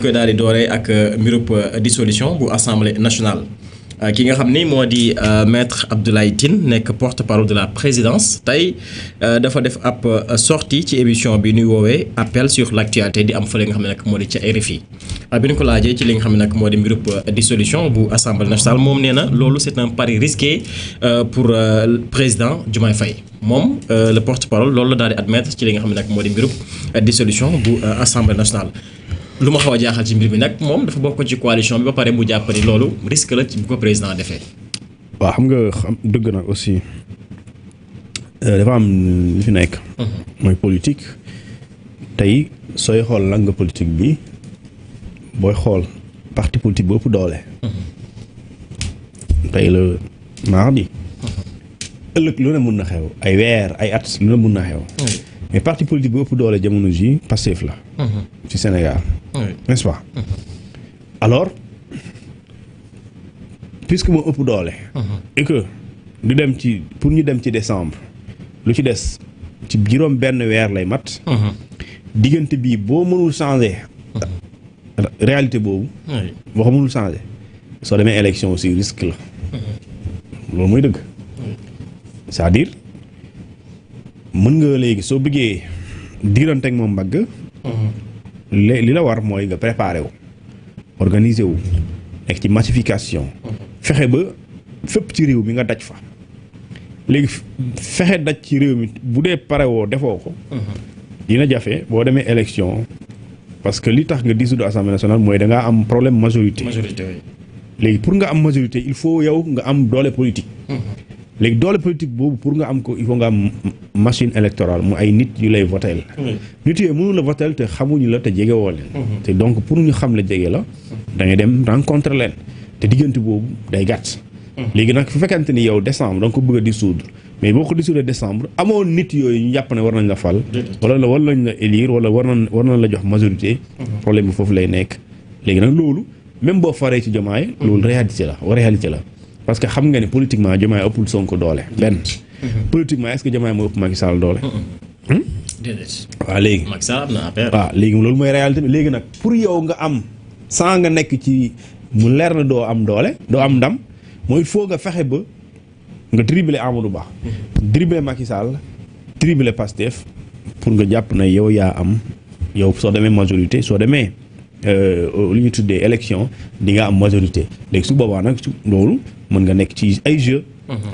koy daal di dooree ak mbirub dissolution bu assemblée nationale ki nga xam ni moo di maître Abdoulaye Tine nekk porte-parole de la présidence tey dafa def ab sortie ci émission bi ñuy woowee appel sur l'actualité di am fële nga xam ne nag moo di ca RFI bi ñu ko laajee ci li nga xam ne nag moo di mbirub dissolution bu assemblée nationale moom nee na loolu c'est un pari risqué pour président Diomaye Faye moom le porte-parole loolu la daal di admettre ci li nga xam ne nag moo di mbirub dissolution bu assemblée nationale. lu ma xaw a jaaxal ci mbir mi nag moom dafa bokk ci coalition bi ba pare mu jàpp ni loolu risque la ci bu ko président defee. waaw xam nga dëgg na aussi dafa am li fi nekk. mooy politique tey sooy xool langue politique bi booy xool parti politique bu ëpp doole. tey la mardi. ëllëg lu ne mun na xew ay weer ay at lu ne mun na xew. mais parti politique bu ëpp doole jamono ji Pastef la. ci Sénégal. n'est-ce pas. alors puisque moo ëpp doole. et que du dem ci pour ñu dem ci décembre lu ci des ci juróom benn weer lay mat. diggante bii boo mënul changer. réalité boobu. boo ko mënul changer soo demee élection aussi risque la. loolu mooy dëgg. c'est-à-dire mën nga léegi soo bëggee diirante ak moom mbagg. li la war mooy nga préparer wu organiser wu nekk ci massification. fexe ba fépp ci réew mi nga daj fa. léegi fexe daj ci réew mi bu dee pare woo defoo ko. dina jafe boo demee élection parce que li tax nga dissoudre assemblée nationale mooy da ngaa am problème majorité. léegi pour nga am majorité il faut yow nga am doole politique. léegi doole politique boobu pour nga am ko il faut nga am machine électorale mu ay nit yu lay votel. nit yooyu mënu la votel te xamuñu la te jege woo leen. te donc pour ñu xam la jege la. da ngay dem rencontrer leen te diggante boobu day gàtt. léegi nag fu fekkente ni yow décembre da nga ko bëgg a dissoudre mais boo ko dissoudre décembre amoon nit yooyu ñu jàpp ne war nañ la fal. wala war nañ la élire wala war nañ la jox majorité. problème bi foofu lay nekk. léegi nag loolu même boo faree ci Diomaye loolu réalité la. parce que xam nga ne politiquement Diomaye ëppul Sonko doole benn. politiquement est-ce que Diomaye moo ëpp Macky Sall doole. déedéet. waaw léegi Macky Sall am na affaire. waaw léegi loolu mooy réalité bi léegi nag pour yow nga am sans nga nekk ci mu leer na doo am doole doo am ndam mooy il faut nga fexe ba nga dribbler Amadou Ba. dribbler Macky Sall dribbler Pastef pour nga jàpp na yow yaa am yow soo demee majorité soo demee. li ñu tuddee élection di nga am majorité léegi su boobaa nag loolu mën nga nekk ci ay jeu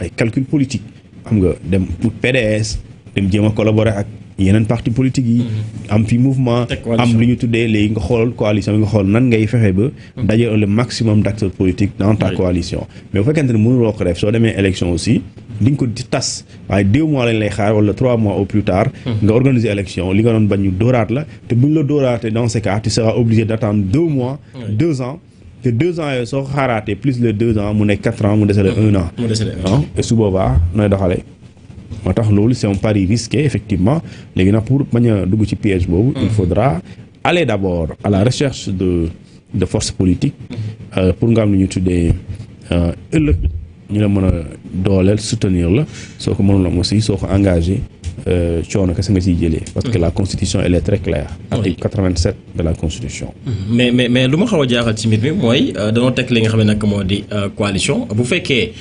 ay calcul politique xam nga dem pour PDS dem jéem a collaborer ak yeneen parti politique yi am fi mouvement am li ñu tuddee léegi nga xool coalition bi nga xool nan ngay fexe ba daje le maximum d'acteurs politiques dans ta coalition mais bu fekkente ne mënuloo ko def soo demee élection aussi di nga ko tas waaye 2 mois lañ lay xaar wala 3 mois au plus tard nga organiser élection li nga doon bañ ñu dóoraat la te buñ la dóoraatee dans ce cas tu seras obligé d'attendre 2 mois 2 ans te 2 ans yooyu soo xaaraatee plus les 2 ans mu nekk 4 ans mu desale 1 an et su boobaa nooy doxalee moo tax loolu c'est un pari risqué effectivement léegi nag pour bañ a dugg ci piège boobu il faudra aller d'abord à la recherche de forces politiques pour nga am lu ñu tuddee ëllëg ñu la mën a dooleel soutenir la soo ko mënul am aussi soo ko engagé coono kese nga ciy jëlee. parce que la constitution elle est très claire. article 87 de la constitution. mais lu ma xaw a jaaxal ci mbir mi mooy danoo teg li nga xam ne nag moo di coalition bu fekkee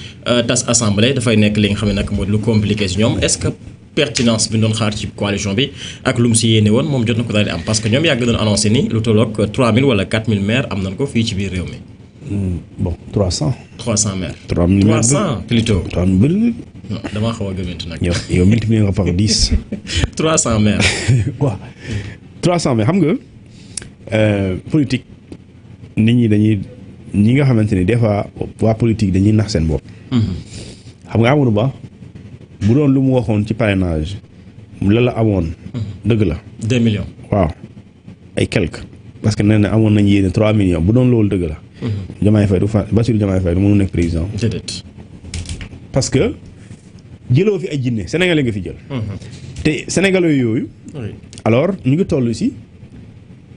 tas assemblée dafay nekk li nga xam ne nag moo di lu compliqué si ñoom est-ce que pertinence bi ñu doon xaar ci coalition bi ak lu mu si yéene woon moom jot na ko daal di am parce que ñoom yàgg doon annoncé ni lu tolloog 3000 wala 4000 maires am nañ ko fii ci biir réew mi. bon 300. 300 maires. 3000 maires 300 plutôt. 3000 bëri non damaa xaw a gëmëntu nag. yow multiplier nga par 10. 300 maires. waaw 300 mais xam nga politique nit ñi nga xamante ni des fois waa politique dañuy nax seen bopp. xam nga Amadou Ba bu doon lu mu waxoon ci parrainage la amoon. dëgg la. 2 millions. waaw ay quelque parce que nee na amoon nañu yéene 3 millions bu doon loolu dëgg la. Diomaye Faye Bassirou Diomaye Faye du mënu nekk président. parce que jëloo fi ay jinne sénégalais nga fi jël. te sénégalais yooyu. alors ñu ngi toll ci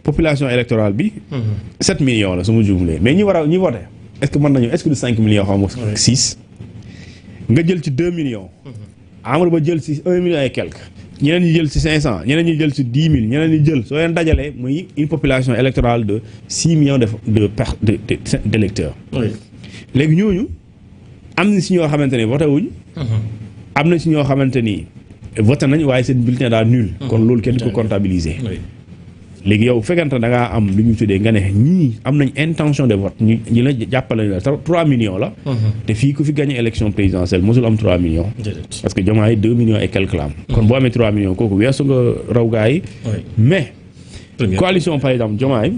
population électorale bi. 7 millions la su ma juumlee mais ñi voté est-ce que mën nañu est-ce que du 5 millions xaw ma 6. nga jël ci 2 millions. Amadou Ba jël ci 1 million et quelque. ñeneen ñi jël ci 500 ñeneen ñi jël ci 10 000 ñeneen ñi jël soo leen dajalee muy une population électorale de 6 millions d'électeurs. oui. léegi ñooñu am na si ñoo xamante ne voté wuñ. am na si ñoo xamante ni voté nañ waaye seen bulletin daa nul. kon loolu kenn du ko comptabiliser. léegi yow fekkante da ngaa am lu ñu tuddee nga ne ñii am nañ intention de vote ñi la jàppale la 3 millions la. te fii ku fi gagné élection présidentielle mosul am 3 millions. parce que Diomaye 2 millions et quelques la am. kon boo amee 3 millions kooku weesu nga raw gaa yi. mais. coalition par exemple Diomaye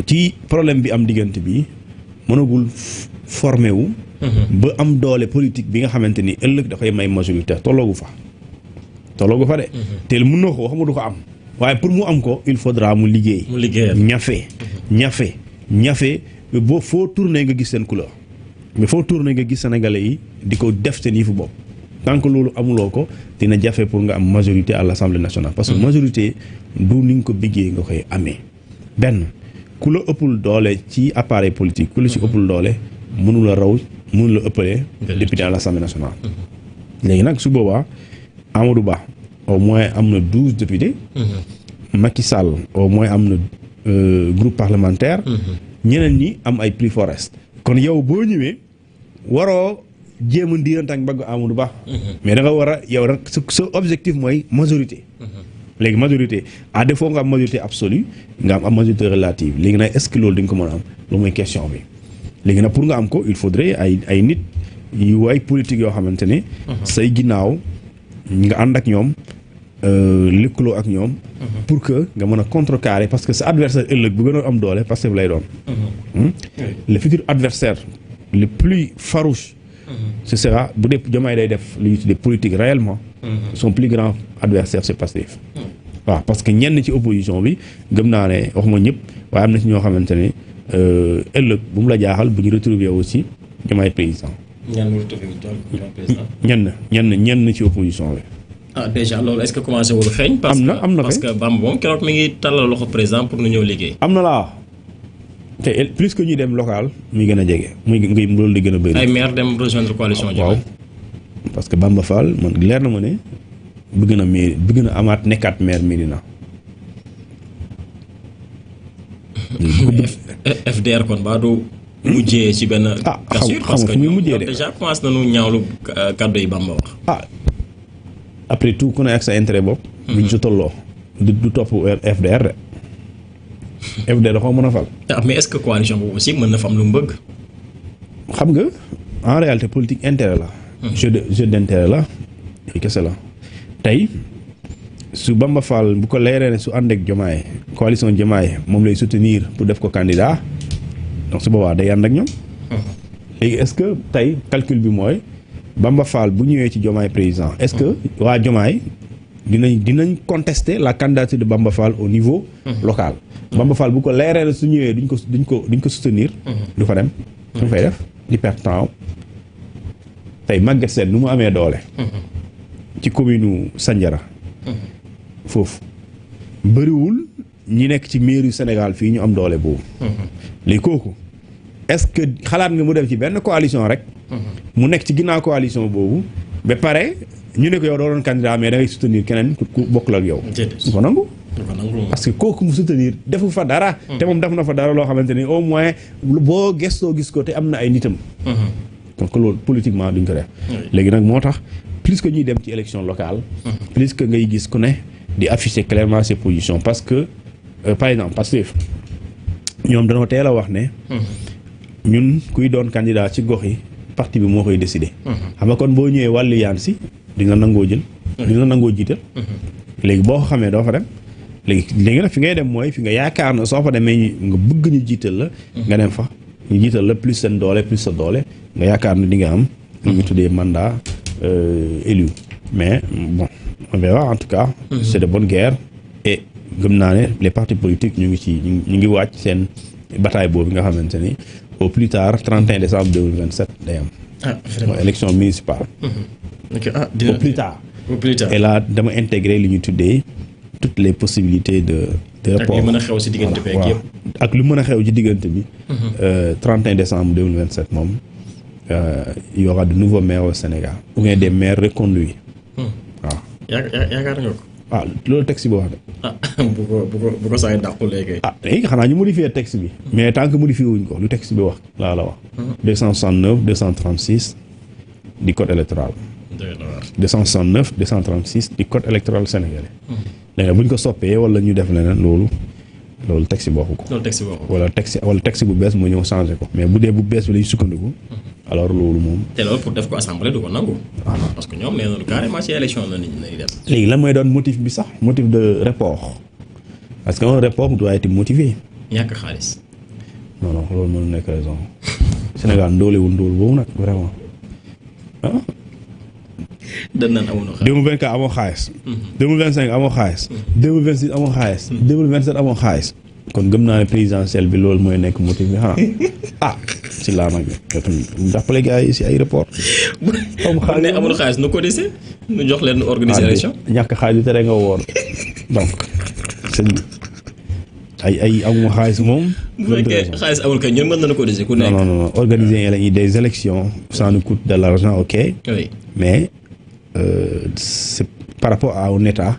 ci problème bi am diggante bi mënagul formé wu. ba am doole politique bi nga xamante ni ëllëg da koy may majorité tolloogu fa. tolloogu fa de. te mun na ko wax du ko am. waaye pour mu am ko il faudra mu liggéey. ñafe boo foo tourné nga gis seen couleur mais foo tourné nga gis sénégalais yi di ko def seen yëfu bopp tant que loolu amuloo ko dina jafe pour nga am majorité à l'Assemblée nationale. parce que majorité du ni nga ko biggee nga koy amee. benn ku la ëppul doole ci appareil politique ku la ci ëppul doole mënu la raw mënu la ëppalee député à l'Assemblée nationale. léegi nag su boobaa Amadou Ba au moins am na 12 députés. Macky Sall au moins am na groupe parlementaire. ñeneen ñi am ay plus forest. kon yow boo ñëwee waroo jéem a ndiirante ak mbagg Amadou Ba. mais da nga war a yow rek sa objectif mooy majorité. léegi majorité à défaut nga am majorité absolue nga am majorité relative léegi nag est-ce que loolu di nga ko mën a am loolu mooy question bi. léegi nag pour nga am ko il faudrait ay nit yu ay politique yoo xamante ne. say ginnaaw nga ànd ak ñoom. lëkkaloo ak ñoom. pour que nga mën a contrecarrer parce que sa adversaire ëllëg bu gën a am doole Pastef lay doon. le futur adversaire le plus farouche. ce sera bu dee Diomaye day def lu ñuy tuddee politique réellement. son plus grand adversaire c'est Pastef. waaw parce que ñenn ci opposition bi gëm naa ne waxuma ñëpp waaye am na ci ñoo xamante ne ëllëg bu mu la jaaxal bu ñu retrouver aussi Diomaye président. ñenn ci opposition bi. déjà loolu est-ce que commencé wul xeeñ. am na parce que Bamba moom keroog mi ngi tàllal loxo président pour nu ñëw liggéey. am na laa te plus que ñuy dem local muy gën a jege muy loolu di gën a bëri. ay maire dem rejoindre coalition. waaw parce que Bamba Fall man leer na ma ne bëgg na amaat nekkaat maire Médina. FDR kon ba du mujjee ci benn. xam parce que muy mujjee de déjà commencé nañu ñaawlu kàddu yi Bamba wax. après tout ku ne ak sa intérêt bopp. bu ñu si tolloo du topp FDR de. FDR dafa mën a fal. mais est-ce que coalition boobu aussi mën na fa am lu mu bëgg. xam nga en réalité politique intérêt la. jeu d'intérêt la kese la. tey su Bamba Fall bu ko leeree ne su ànd ak Diomaye coalition Diomaye moom lay soutenir pour def ko candidat donc su boobaa day ànd ak ñoom. léegi est-ce que tey calcul bi mooy. Bamba Fall bu ñëwee ci Diomaye président est-ce que waa Diomaye dinañ contester la candidature de Bamba Fall au niveau local. Bamba Fall bu ko leeree la su ñëwee duñ ko soutenir. du fa dem. du fay def di perte temps tey Maguette Sène nu mu amee doole. ci commune Sandiara. foofu bëriwul ñi nekk ci mairie Sénégal fii ñu am doole boobu. léegi kooku est-ce que xalaat nga mu dem ci benn coalition rek. mu nekk ci ginnaaw coalition boobu ba pare ñu ne ko yow doo doon candidat mais da ngay soutenir keneen ku bokkul ak yow. du ko nangu. parce que kooku mu soutenir defu fa dara. te moom def na fa dara loo xamante ni au moins boo gëstoo gis ko te am na ay nitam. donc loolu politiquement duñ ko def. léegi nag moo tax plus que ñuy dem ci élection locale. plus que ngay gis ku ne di afficher clairement ses positions parce que par exemple Pastef ñoom dañoo teel a wax ne. ñun kuy doon candidat ci gox yi. parti bi moo koy décider. xam nga kon boo ñëwee wàllu yaan si di nga nangoo jël. di nga nangoo jiital. léegi boo ko xamee doo fa dem. léegi nag fi ngay dem mooy fi nga yaakaar na soo fa demee nga bëgg ñu jiital la. nga dem fa ñu jiital la plus seen doole plus sa doole nga yaakaar na di nga am. lu ñu tuddee mandat élu. mais bon on verra en tout cas. c'est de bonne guerre. et gëm naa ne les partis politiques ñu ngi wàcc seen bataille boobu nga xamante ni. au plus tard 31 décembre 2027 day am. vraiment mooy élection municipale. dina au plus tard. au plus tard et là dama intégrer li ñu tuddee toutes les possibilités de report. ak li mën a xew ci diggante bi yëpp. ak lu mën a xew ci diggante bi. 31 décembre 2027 moom il y aura de nouveaux maires au Sénégal ou bien des maires reconduits. waaw yaakaar nga ko. ah loolu texte bi wax de. ah bu ko saa yi dàqul léegi. ah léegi xanaa ñu modifier texte bi. mais tant que modifié wuñ ko lu texte bi wax laa la wax. 269 236 du code électoral. 269 236 du code électoral sénégalais. léegi bu ñu ko soppee wala ñu def leneen loolu texte bi waxu ko. loolu texte bi waxu ko. wala texte bu bees moo ñëw changé ko. mais bu dee bu bees bi lañu sukkandiku. alors loolu moom. te loolu pour def ko assemblée du ko nangu. parce que ñoom nee nañu carrément ci élection la nit ñi lay dem. léegi lan mooy doon motif bi sax motif de report parce que un report doit être motivé. ñàkk xaalis. non loolu mënu nekk raison Sénégal ndóolewul ndóol boobu nag vraiment ah. dañ naan amoon xaalis 2024 amoo xaalis. 2025 amoo xaalis. 2026 amoo xaalis. 2027 amoo xaalis. kon gëm naa ne présidentielle bi loolu mooy nekk motif bi si laa nag yow tamit jàppale gars yi si ay report. comme xaalis ne amul xaalis nu ko dese. nu jox leen organiser élection. ñàkk xaalis tere nga woor donc sëñ bi ay amuma xaalis moom. bu fekkee xaalis amul kay ñun mën nañu ko dese ku nekk. non organiser des élections ça nous coûte de l'argent ok. oui mais c'est par rapport à un état.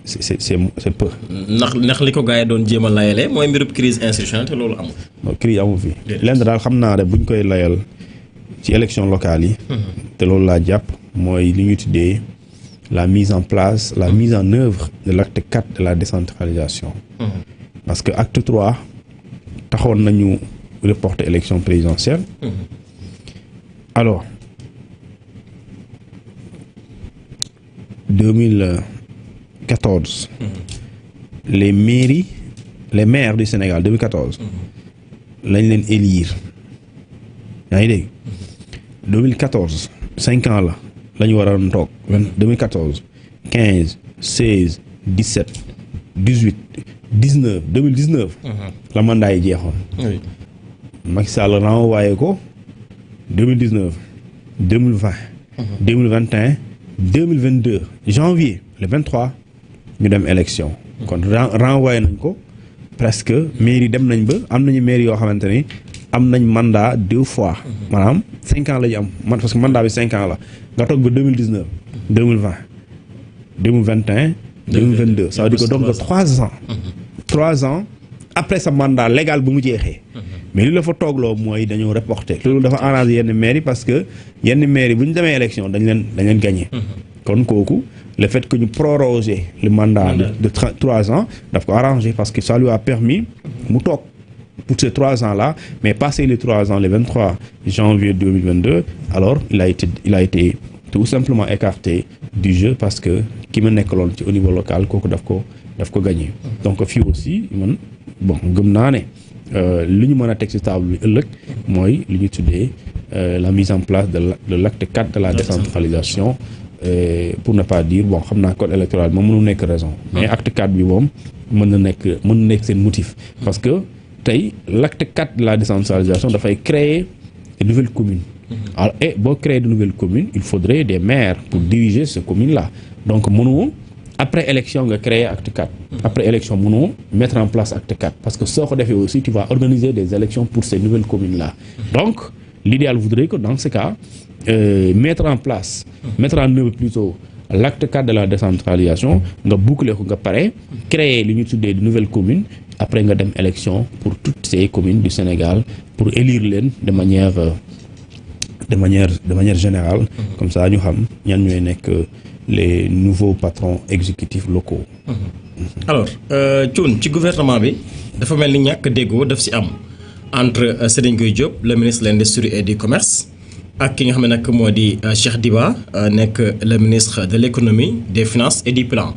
c'est peu. ndax li ko gars yi doon jéem a layalee mooy mbirub crise institutionnelle te loolu amul. non crise amul fi. lenn daal xam naa ne buñ koy layal ci élection locale yi. te loolu laa jàpp mooy li ñu tuddee la mise en place la mise en œuvre de l'acte 4 de la décentralisation. parce que acte 3 taxoon nañu reporter élection présidentielle. alors 2014 les maires du Sénégal 2014 lañ leen élire yaa ngi dégg 2014 5 ans la ñu waroon toog 2014 15 16 17 18 19 2019 la mandat yi jeexoon. Macky Sall renvoyé ko 2019 2020 2021 2022 janvier le 23 ñu dem élection. kon renvoyé nañ ko presque mairie dem nañ ba am nañu mairie yoo xamante ni am nañ mandat 2 fois. maanaam 5 ans la ñu am parce que mandat bi 5 ans la nga toog ba 2019 2020 2021 2022 ça veut dire que donc de 3 ans. 3 ans après sa mandat légal bu mu jeexee. mais li la fa toogloo mooy dañoo reporter loolu dafa arrangé yenn maires yi parce que yenn maires yi bu ñu demee élection dañ leen gagné. kon kooku le fait que ñu proroger le mandat de 3 ans daf ko arrangé parce que ça lui a permis mu toog pour ces 3 ans là mais passé les 3 ans le 23 janvier 2022 alors il a été tout simplement écarté du jeu parce que ki ma nekkaloon ci au niveau local kooku daf ko gagné. donc fii aussi man bon gëm naa ne li ñu mën a teg ci table bi ëllëg mooy li ñu tuddee la mise en place de l'acte 4 de la décentralisation pour ne pas dire bon xam naa code électoral moom mënu nekk raison mais acte 4 bi moom mën na nekk seen motif parce que tey l'acte 4 de la décentralisation dafay créer de nouvelles communes. alors boo créer de nouvelles communes il faudrait des maires pour diriger ces communes là donc mënoo après élection nga créer acte 4 après élection mënoo mettre en place acte 4 parce que soo ko defee aussi tu vas organiser des élections pour ces nouvelles communes là donc l'idéal voudrait que dans ce cas mettre en œuvre plutôt l'acte 4 de la décentralisation nga boucler ko nga pare créer li ñu tuddee de nouvelles communes après nga dem élection pour toutes ces communes du Sénégal pour élire leen de manière générale comme ça ñu xam ñan ñooy nekk les nouveaux patrons exécutifs locaux. alors Thioune ci gouvernement bi dafa mel ni ñàkk déggoo daf ci am entre Serigne Gueye Diop le ministre de l'industrie et du commerce ak ki nga xam ne nag moo di Cheikh Diba nekk le ministre de l'économie des finances et du plan